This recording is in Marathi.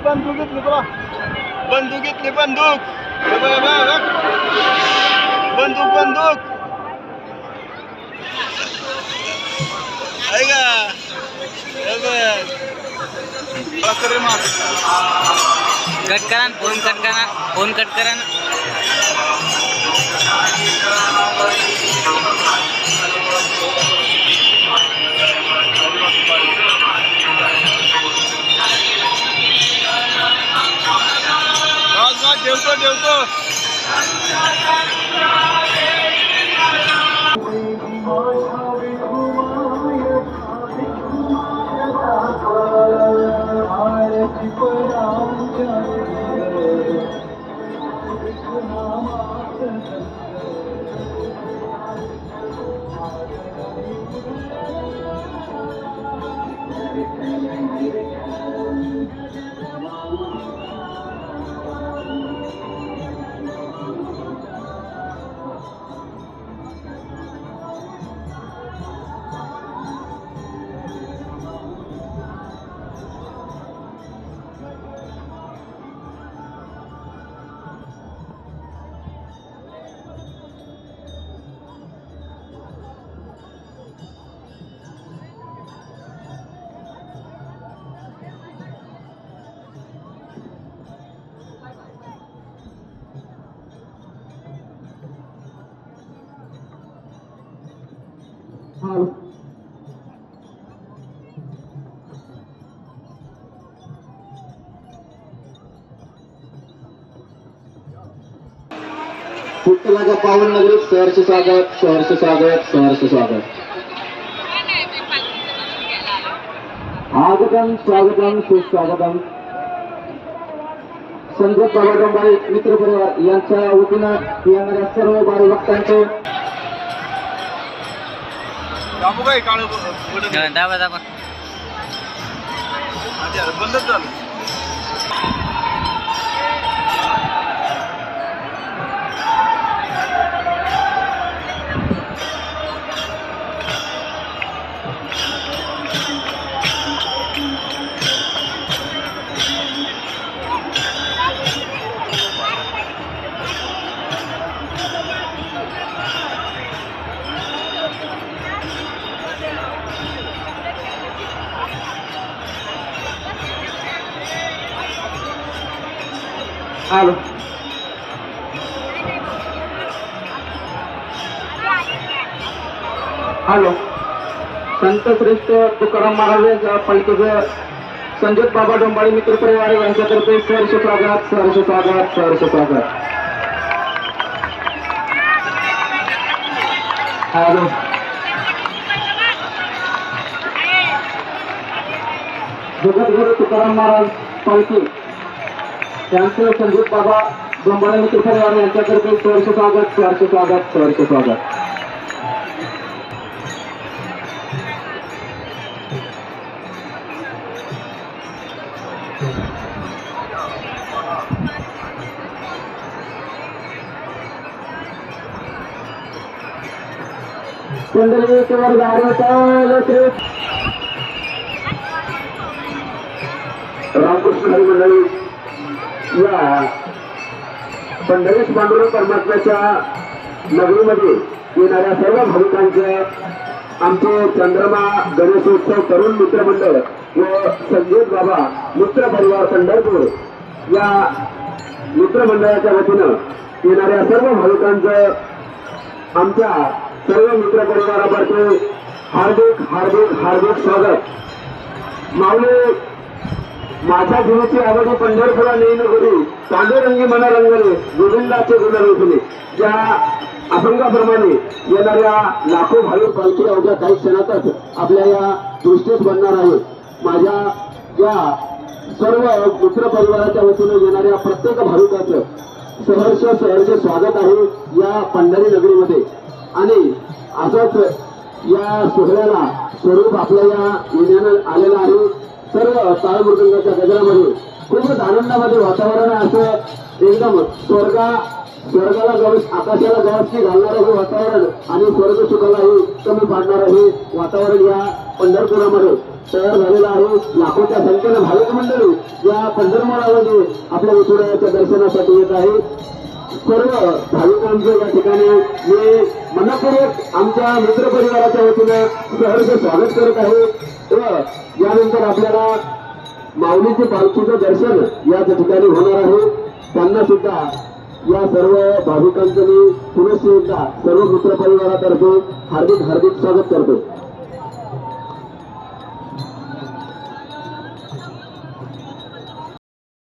बंदूक घेतली तुला बंदूक घेतली बंदूक बंदूक बंदूक आहे का कट करा फोन कट करा फोन कट करा ठेवतो पुष्कळाच्या पावन नगरीत सहर्ष स्वागत सहर्ष स्वागत सहर्ष स्वागत आगतम स्वागतम सुस्वागतम संजय बाबाबाई मित्र परिवार यांच्या वतीनं येणाऱ्या सर्व बारी भक्तांचे दाबा दाबा बंदच झालं आलो हॅलो संत श्रेष्ठ तुकाराम महाराजांच्या पालखीचं संजय बाबा डोंबाळे मित्र परिवार यांच्यातर्फे सहर्ष स्वागत, सहर्ष स्वागत, सहर्ष स्वागत. जगद्गुरु तुकाराम महाराज पालखी त्यांचं संजय बाबा डोंबाळे मित्र परिवार यांच्यातर्फे सहर्ष स्वागत, सहर्ष स्वागत, सहर्ष स्वागत. पंढरीवर रामकृष्ण हरी मंडळी या पंढरीश पांडुरंग परमात्म्याच्या नगरीमध्ये येणाऱ्या सर्व भाविकांचं आमचे चंद्रमा गणेशोत्सव तरुण मित्र मंडळ व संजय बाबा मित्र परिवार पंढरपूर या मित्रमंडळाच्या वतीनं येणाऱ्या सर्व भाविकांचं आमच्या सर्व मित्र परिवारातर्फे हार्दिक हार्दिक हार्दिक स्वागत. माऊली माझ्या जीवाची आवडी पंढरपुरा नेईन घरी पांडुरंगी मना रंगले गोविंदाचे गुण रोखले. ज्या अभंगाप्रमाणे येणाऱ्या लाखो भाविक पालखी अवघ्या काही क्षणातच आपल्या या दृष्टीस बनणार आहे. माझ्या या सर्व मित्र परिवाराच्या वतीने येणाऱ्या प्रत्येक भाविकाचं सहर्ष सहर्ष स्वागत आहे या पंढरी नगरीमध्ये. आणि असंच या सोहळ्याला स्वरूप आपल्या या येण्यानं आलेलं आहे. सर्व टाळमृदंगाच्या गजरामध्ये खूपच आनंदामध्ये वातावरण आहे. असं एकदम स्वर्गाला गवस आकाशाला गवसकी घालणारं हे वातावरण आणि स्वर्ग सुखालाही कमी पाडणारं हे वातावरण या पंढरपुरामध्ये तयार झालेलं आहे. लाखोच्या संख्येनं भाविक मंडळी या पंढरपुरामध्ये आपल्या विठुरायाच्या दर्शनासाठी येत आहे. सर्व भाविकांचं या ठिकाणी मी मनपूर्वक आमच्या मित्र परिवाराच्या वतीनं सहर्ष स्वागत करत आहे. व यानंतर आपल्याला माऊलीचे पालखीचं दर्शन याच ठिकाणी होणार आहे. त्यांना सुद्धा या सर्व भाविकांचं मी पुनश्च एकदा सर्व मित्र परिवारातर्फे हार्दिक हार्दिक स्वागत करतो.